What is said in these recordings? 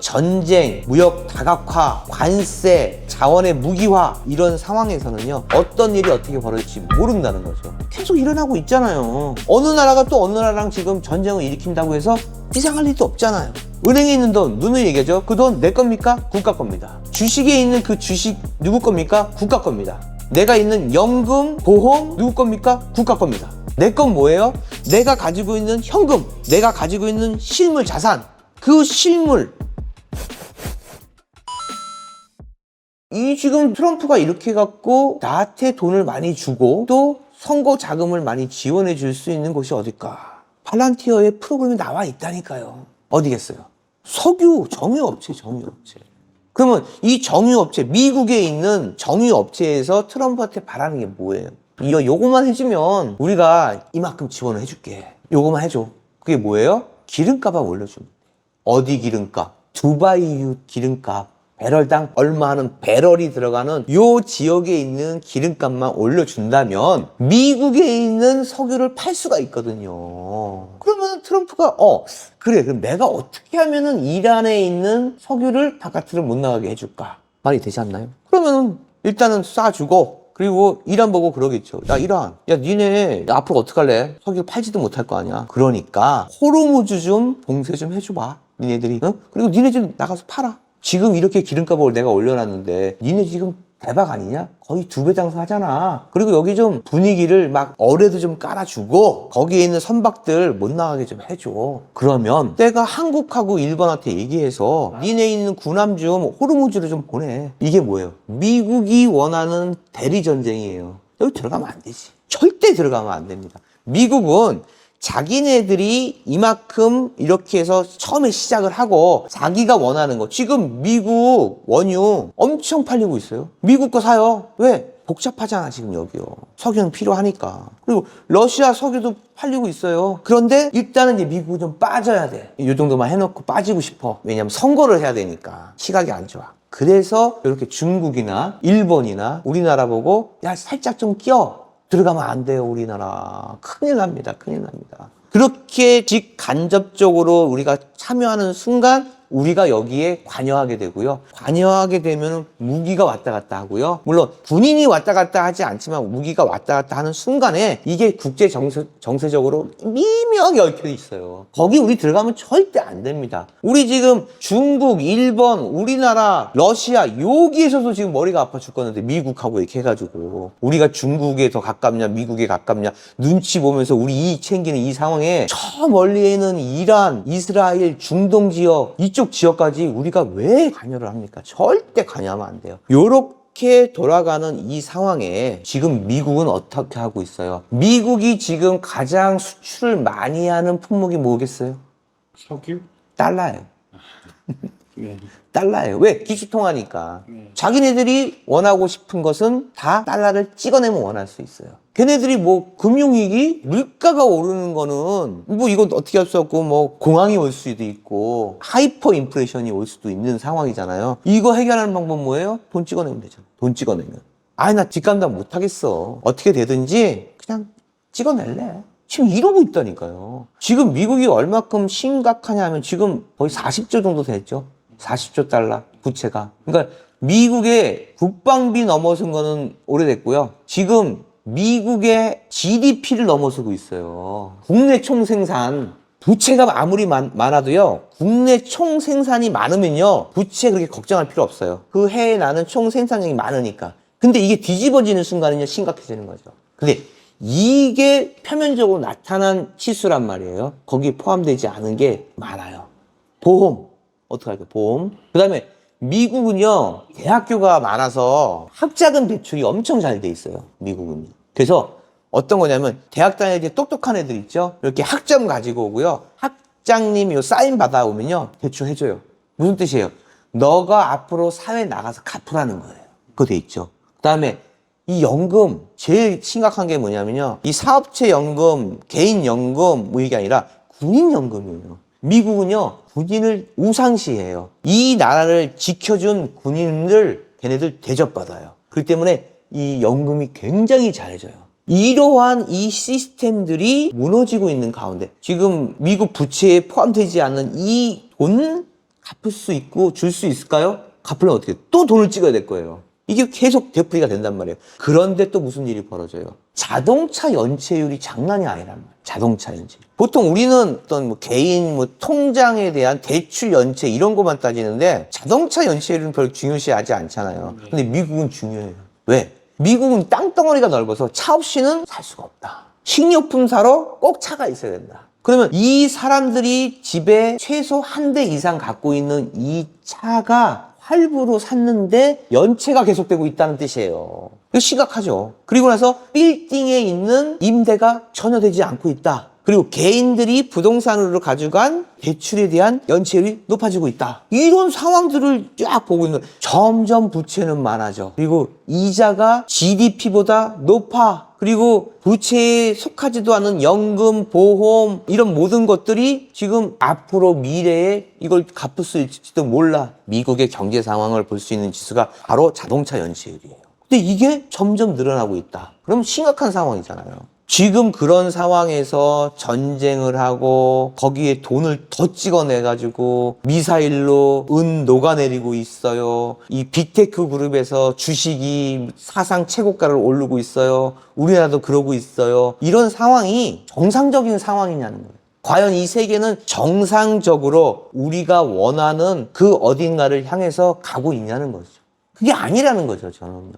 전쟁, 무역 다각화, 관세, 자원의 무기화 이런 상황에서는요 어떤 일이 어떻게 벌어질지 모른다는 거죠. 계속 일어나고 있잖아요. 어느 나라가 또 어느 나라랑 지금 전쟁을 일으킨다고 해서 이상할 일도 없잖아요. 은행에 있는 돈 누누이 얘기하죠. 그 돈 내 겁니까? 국가 겁니다. 주식에 있는 그 주식 누구 겁니까? 국가 겁니다. 내가 있는 연금, 보험 누구 겁니까? 국가 겁니다. 내 건 뭐예요? 내가 가지고 있는 현금, 내가 가지고 있는 실물 자산, 그 실물. 이 지금 트럼프가 이렇게 해갖고 나한테 돈을 많이 주고 또 선거 자금을 많이 지원해 줄 수 있는 곳이 어딜까? 팔란티어의 프로그램이 나와 있다니까요. 어디겠어요? 석유 정유업체. 그러면 이 정유업체, 미국에 있는 정유업체에서 트럼프한테 바라는 게 뭐예요? 요거만 해주면 우리가 이만큼 지원을 해줄게. 요거만 해줘. 그게 뭐예요? 기름값을 올려주면 돼. 어디 기름값? 두바이유 기름값. 배럴당 얼마 하는 배럴이 들어가는 요 지역에 있는 기름값만 올려준다면 미국에 있는 석유를 팔 수가 있거든요. 그러면 트럼프가 그래 그럼 내가 어떻게 하면은 이란에 있는 석유를 바깥으로 못 나가게 해줄까? 말이 되지 않나요? 그러면은 일단은 쏴주고 그리고 이란 보고 그러겠죠. 야 이란, 야 니네 앞으로 어떡할래? 석유 팔지도 못할 거 아니야. 그러니까 호르무즈 좀 봉쇄 좀 해줘봐. 니네들이. 응? 그리고 니네 좀 나가서 팔아. 지금 이렇게 기름값을 내가 올려놨는데 니네 지금 대박 아니냐? 거의 2배 장사하잖아. 그리고 여기 좀 분위기를 막 어뢰도 좀 깔아주고 거기에 있는 선박들 못 나가게 좀 해줘. 그러면 내가 한국하고 일본한테 얘기해서 니네 있는 군함 좀 호르무즈로 좀 보내. 이게 뭐예요? 미국이 원하는 대리전쟁이에요. 여기 들어가면 안 되지. 절대 들어가면 안 됩니다. 미국은 자기네들이 이만큼 이렇게 해서 처음에 시작을 하고 자기가 원하는 거 지금 미국 원유 엄청 팔리고 있어요. 미국 거 사요. 왜? 복잡하잖아 지금 여기요. 석유는 필요하니까. 그리고 러시아 석유도 팔리고 있어요. 그런데 일단은 이제 미국은 좀 빠져야 돼. 이 정도만 해놓고 빠지고 싶어. 왜냐면 선거를 해야 되니까 시각이 안 좋아. 그래서 이렇게 중국이나 일본이나 우리나라 보고 야 살짝 좀 끼워. 들어가면 안 돼요, 우리나라. 큰일 납니다. 그렇게 직간접적으로 우리가 참여하는 순간 우리가 여기에 관여하게 되고요. 관여하게 되면 무기가 왔다 갔다 하고요. 물론 군인이 왔다 갔다 하지 않지만 무기가 왔다 갔다 하는 순간에 이게 국제 정세적으로 미묘하게 얽혀 있어요. 거기 우리 들어가면 절대 안 됩니다. 우리 지금 중국, 일본, 우리나라, 러시아 여기에서도 지금 머리가 아파 죽겠는데 미국하고 이렇게 해가지고 우리가 중국에 더 가깝냐 미국에 가깝냐 눈치 보면서 우리 이익 챙기는 이 상황에 저 멀리에는 이란, 이스라엘, 중동 지역 이쪽 지역까지 우리가 왜 관여를 합니까? 절대 관여하면 안 돼요. 요렇게 돌아가는 이 상황에 지금 미국은 어떻게 하고 있어요? 미국이 지금 가장 수출을 많이 하는 품목이 뭐겠어요? 석유? 달러예요. 네. 달러예요. 왜? 기축통화니까. 자기네들이 원하고 싶은 것은 다 달러를 찍어내면 원할 수 있어요. 걔네들이 뭐 금융위기? 물가가 오르는 거는 뭐 이건 어떻게 할 수 없고 뭐 공황이 올 수도 있고 하이퍼 인플레이션이 올 수도 있는 상황이잖아요. 이거 해결하는 방법 뭐예요? 돈 찍어내면 되잖아. 돈 찍어내면. 나 뒷감당 못 하겠어. 어떻게 되든지 그냥 찍어낼래. 지금 이러고 있다니까요. 지금 미국이 얼마큼 심각하냐면 지금 거의 40조 정도 됐죠. 40조 달러 부채가. 그러니까 미국의 국방비 넘어선 거는 오래됐고요. 지금 미국의 GDP를 넘어서고 있어요. 국내 총생산. 부채가 아무리 많아도요. 국내 총생산이 많으면요. 부채 그렇게 걱정할 필요 없어요. 그 해에 나는 총생산량이 많으니까. 근데 이게 뒤집어지는 순간은요. 심각해지는 거죠. 근데 이게 표면적으로 나타난 치수란 말이에요. 거기에 포함되지 않은 게 많아요. 보험. 어떡할까요? 보험. 그 다음에 미국은요. 대학교가 많아서 학자금 대출이 엄청 잘 돼 있어요. 미국은. 그래서 어떤 거냐면 대학 다닐 때 똑똑한 애들 있죠? 이렇게 학점 가지고 오고요. 학장님이 사인 받아오면요. 대출 해줘요. 무슨 뜻이에요? 너가 앞으로 사회 나가서 갚으라는 거예요. 그거 돼 있죠. 그 다음에 이 연금 제일 심각한 게 뭐냐면요. 이 사업체 연금, 개인 연금 뭐 이게 아니라 군인 연금이에요. 미국은요. 군인을 우상시해요. 이 나라를 지켜준 군인들 걔네들 대접받아요. 그렇기 때문에 이 연금이 굉장히 잘해져요. 이러한 이 시스템들이 무너지고 있는 가운데 지금 미국 부채에 포함되지 않는 이 돈 갚을 수 있고 줄 수 있을까요? 갚으려면 어떻게 또 돈을 찍어야 될 거예요. 이게 계속 되풀이가 된단 말이에요. 그런데 또 무슨 일이 벌어져요? 자동차 연체율이 장난이 아니란 말이에요. 자동차 연체율. 보통 우리는 어떤 뭐 개인 뭐 통장에 대한 대출 연체 이런 것만 따지는데 자동차 연체율은 별로 중요시하지 않잖아요. 근데 미국은 중요해요. 왜? 미국은 땅덩어리가 넓어서 차 없이는 살 수가 없다. 식료품 사러 꼭 차가 있어야 된다. 그러면 이 사람들이 집에 최소 한 대 이상 갖고 있는 이 차가 할부로 샀는데 연체가 계속되고 있다는 뜻이에요. 이거 심각하죠. 그리고 나서 빌딩에 있는 임대가 전혀 되지 않고 있다. 그리고 개인들이 부동산으로 가져간 대출에 대한 연체율이 높아지고 있다. 이런 상황들을 쫙 보고 있는 점점 부채는 많아져. 그리고 이자가 GDP보다 높아. 그리고 부채에 속하지도 않은 연금, 보험 이런 모든 것들이 지금 앞으로 미래에 이걸 갚을 수 있을지도 몰라. 미국의 경제 상황을 볼 수 있는 지수가 바로 자동차 연체율이에요. 근데 이게 점점 늘어나고 있다. 그럼 심각한 상황이잖아요. 지금 그런 상황에서 전쟁을 하고 거기에 돈을 더 찍어내가지고 미사일로 은 녹아내리고 있어요. 이 빅테크 그룹에서 주식이 사상 최고가를 오르고 있어요. 우리나라도 그러고 있어요. 이런 상황이 정상적인 상황이냐는 거예요. 과연 이 세계는 정상적으로 우리가 원하는 그 어딘가를 향해서 가고 있냐는 거죠. 그게 아니라는 거죠, 저는요.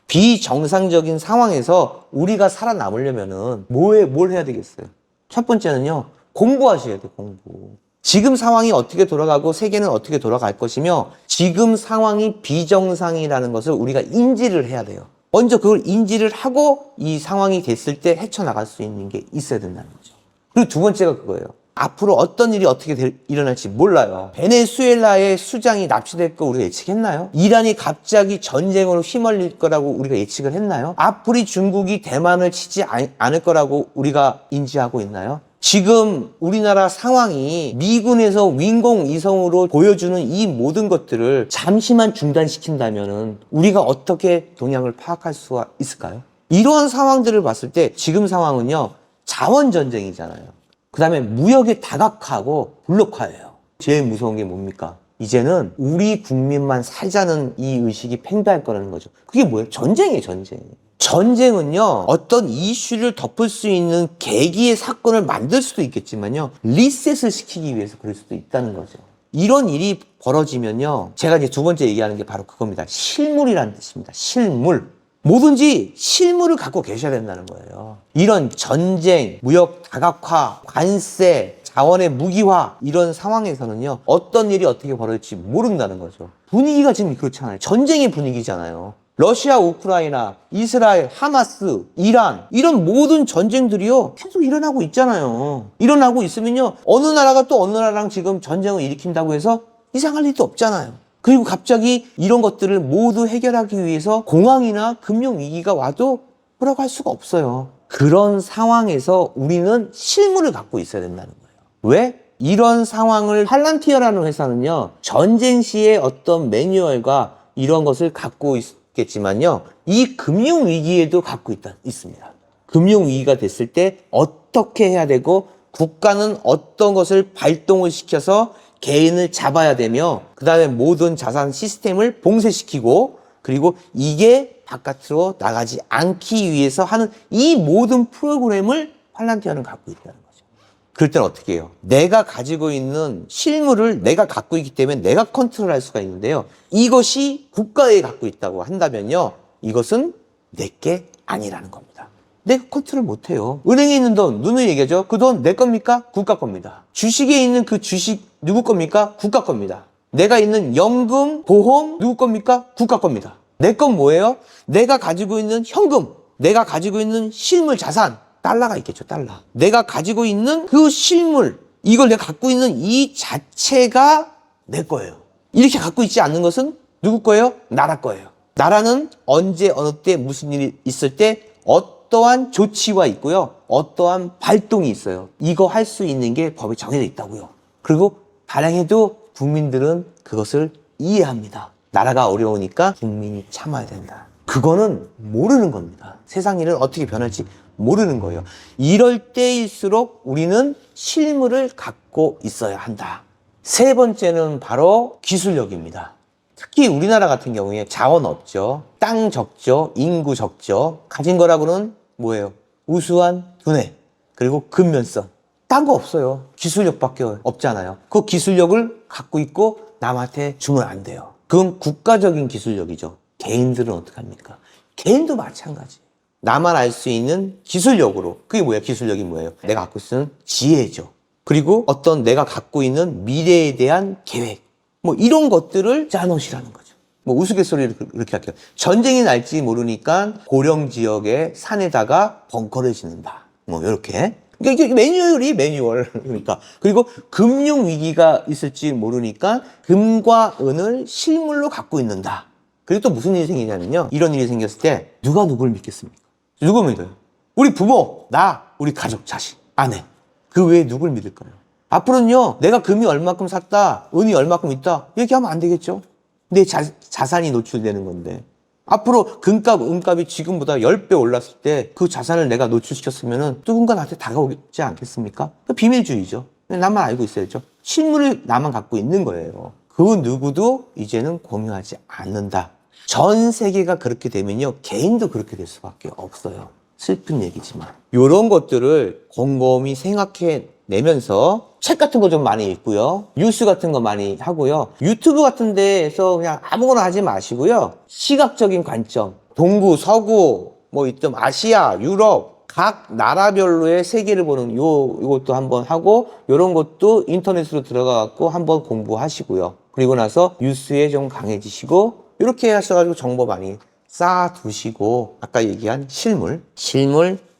비정상적인 상황에서 우리가 살아남으려면은 뭘 해야 되겠어요? 첫 번째는요, 공부하셔야 돼요, 공부. 지금 상황이 어떻게 돌아가고 세계는 어떻게 돌아갈 것이며 지금 상황이 비정상이라는 것을 우리가 인지를 해야 돼요. 먼저 그걸 인지를 하고 이 상황이 됐을 때 헤쳐나갈 수 있는 게 있어야 된다는 거죠. 그리고 두 번째가 그거예요. 앞으로 어떤 일이 어떻게 일어날지 몰라요. 베네수엘라의 수장이 납치될 거 우리가 예측했나요? 이란이 갑자기 전쟁으로 휘말릴 거라고 우리가 예측을 했나요? 앞으로 중국이 대만을 치지 않을 거라고 우리가 인지하고 있나요? 지금 우리나라 상황이 미군에서 인공위성으로 보여주는 이 모든 것들을 잠시만 중단시킨다면 우리가 어떻게 동향을 파악할 수가 있을까요? 이러한 상황들을 봤을 때 지금 상황은요, 자원전쟁이잖아요. 그 다음에 무역의 다각화하고 블록화예요. 제일 무서운 게 뭡니까? 이제는 우리 국민만 살자는 이 의식이 팽배할 거라는 거죠. 그게 뭐예요? 전쟁이에요, 전쟁. 전쟁은요, 어떤 이슈를 덮을 수 있는 계기의 사건을 만들 수도 있겠지만요, 리셋을 시키기 위해서 그럴 수도 있다는 거죠. 이런 일이 벌어지면요, 제가 이제 두 번째 얘기하는 게 바로 그겁니다. 실물이라는 뜻입니다. 실물. 뭐든지 실물을 갖고 계셔야 된다는 거예요. 이런 전쟁, 무역 다각화, 관세, 자원의 무기화 이런 상황에서는요, 어떤 일이 어떻게 벌어질지 모른다는 거죠. 분위기가 지금 그렇잖아요. 전쟁의 분위기잖아요. 러시아, 우크라이나, 이스라엘, 하마스, 이란 이런 모든 전쟁들이요 계속 일어나고 있잖아요. 일어나고 있으면요, 어느 나라가 또 어느 나라랑 지금 전쟁을 일으킨다고 해서 이상할 일도 없잖아요. 그리고 갑자기 이런 것들을 모두 해결하기 위해서 공황이나 금융위기가 와도 뭐라고 할 수가 없어요. 그런 상황에서 우리는 실물을 갖고 있어야 된다는 거예요. 왜? 이런 상황을 팔란티어라는 회사는요, 전쟁 시에 어떤 매뉴얼과 이런 것을 갖고 있겠지만요, 이 금융위기에도 갖고 있습니다. 금융위기가 됐을 때 어떻게 해야 되고 국가는 어떤 것을 발동을 시켜서 개인을 잡아야 되며 그 다음에 모든 자산 시스템을 봉쇄시키고 그리고 이게 바깥으로 나가지 않기 위해서 하는 이 모든 프로그램을 팔란티어는 갖고 있다는 거죠. 그럴 때는 어떻게 해요? 내가 가지고 있는 실물을 내가 갖고 있기 때문에 내가 컨트롤할 수가 있는데요. 이것이 국가에 갖고 있다고 한다면요, 이것은 내게 아니라는 겁니다. 내가 컨트롤 못해요. 은행에 있는 돈, 누누이 얘기하죠. 그 돈 내 겁니까? 국가 겁니다. 주식에 있는 그 주식 누구 겁니까? 국가 겁니다. 내가 있는 연금, 보험 누구 겁니까? 국가 겁니다. 내 건 뭐예요? 내가 가지고 있는 현금, 내가 가지고 있는 실물 자산, 달러가 있겠죠, 달러. 내가 가지고 있는 그 실물, 이걸 내가 갖고 있는 이 자체가 내 거예요. 이렇게 갖고 있지 않는 것은 누구 거예요? 나라 거예요. 나라는 언제 어느 때 무슨 일이 있을 때 어떠한 조치가 있고요, 어떠한 발동이 있어요. 이거 할 수 있는 게 법에 정해져 있다고요. 그리고 발행해도 국민들은 그것을 이해합니다. 나라가 어려우니까 국민이 참아야 된다. 그거는 모르는 겁니다. 세상 일은 어떻게 변할지 모르는 거예요. 이럴 때일수록 우리는 실물을 갖고 있어야 한다. 세 번째는 바로 기술력입니다. 특히 우리나라 같은 경우에 자원 없죠. 땅 적죠. 인구 적죠. 가진 거라고는 뭐예요? 우수한 두뇌, 그리고 근면성. 딴 거 없어요. 기술력밖에 없잖아요. 그 기술력을 갖고 있고 남한테 주면 안 돼요. 그건 국가적인 기술력이죠. 개인들은 어떡합니까? 개인도 마찬가지. 나만 알 수 있는 기술력으로. 그게 뭐야? 기술력이 뭐예요? 내가 갖고 있는 지혜죠. 그리고 어떤 내가 갖고 있는 미래에 대한 계획. 뭐 이런 것들을 짜놓으시라는 거죠. 뭐 우스갯소리를 그렇게 할게요. 전쟁이 날지 모르니까 고령 지역의 산에다가 벙커를 짓는다. 뭐 이렇게. 그러니까 이게 매뉴얼. 그러니까. 그리고 금융 위기가 있을지 모르니까 금과 은을 실물로 갖고 있는다. 그리고 또 무슨 일이 생기냐면요. 이런 일이 생겼을 때 누가 누구를 믿겠습니까? 누구 믿어요? 우리 부모, 나, 우리 가족, 자식, 아내. 그 외에 누굴 믿을까요? 앞으로는요, 내가 금이 얼마큼 샀다, 은이 얼마큼 있다, 얘기하면 안 되겠죠? 내 자산이 노출되는 건데. 앞으로 금값, 은값이 지금보다 10배 올랐을 때 그 자산을 내가 노출시켰으면 누군가 나한테 다가오지 않겠습니까? 비밀주의죠. 나만 알고 있어야죠. 실물을 나만 갖고 있는 거예요. 그 누구도 이제는 공유하지 않는다. 전 세계가 그렇게 되면요, 개인도 그렇게 될 수밖에 없어요. 슬픈 얘기지만. 이런 것들을 곰곰이 생각해 내면서 책 같은 거 좀 많이 읽고요. 뉴스 같은 거 많이 하고요. 유튜브 같은 데에서 그냥 아무거나 하지 마시고요. 시각적인 관점, 동구, 서구, 뭐 있던 아시아, 유럽, 각 나라별로의 세계를 보는 이것도 한번 하고, 이런 것도 인터넷으로 들어가갖고 한번 공부하시고요. 그리고 나서 뉴스에 좀 강해지시고, 이렇게 하셔가지고 정보 많이 쌓아두시고, 아까 얘기한 실물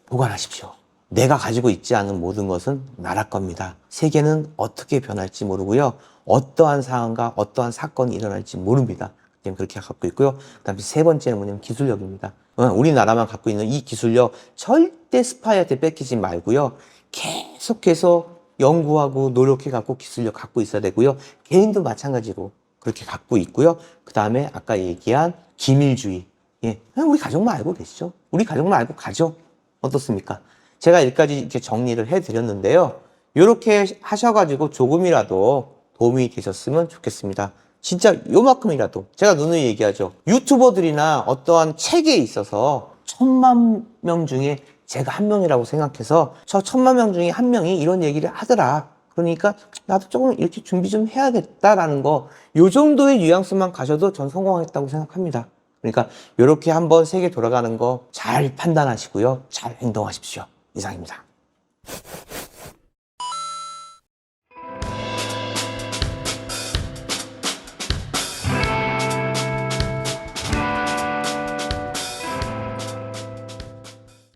보관하십시오. 내가 가지고 있지 않은 모든 것은 나라 겁니다. 세계는 어떻게 변할지 모르고요. 어떠한 상황과 어떠한 사건이 일어날지 모릅니다. 그렇게 갖고 있고요. 그 다음에 세 번째는 뭐냐면 기술력입니다. 우리나라만 갖고 있는 이 기술력 절대 스파이한테 뺏기지 말고요. 계속해서 연구하고 노력해갖고 기술력 갖고 있어야 되고요. 개인도 마찬가지로 그렇게 갖고 있고요. 그 다음에 아까 얘기한 기밀주의. 예, 그냥 우리 가족만 알고 계시죠? 우리 가족만 알고 가죠? 어떻습니까? 제가 여기까지 이렇게 정리를 해드렸는데요. 이렇게 하셔가지고 조금이라도 도움이 되셨으면 좋겠습니다. 진짜 요만큼이라도. 제가 누누이 얘기하죠. 유튜버들이나 어떠한 책에 있어서 1000만 명 중에 제가 한 명이라고 생각해서 저 1000만 명 중에 한 명이 이런 얘기를 하더라. 그러니까 나도 조금 이렇게 준비 좀 해야겠다라는 거, 요 정도의 뉘앙스만 가셔도 전 성공하겠다고 생각합니다. 그러니까 이렇게 한번 세계 돌아가는 거 잘 판단하시고요. 잘 행동하십시오. 이상입니다.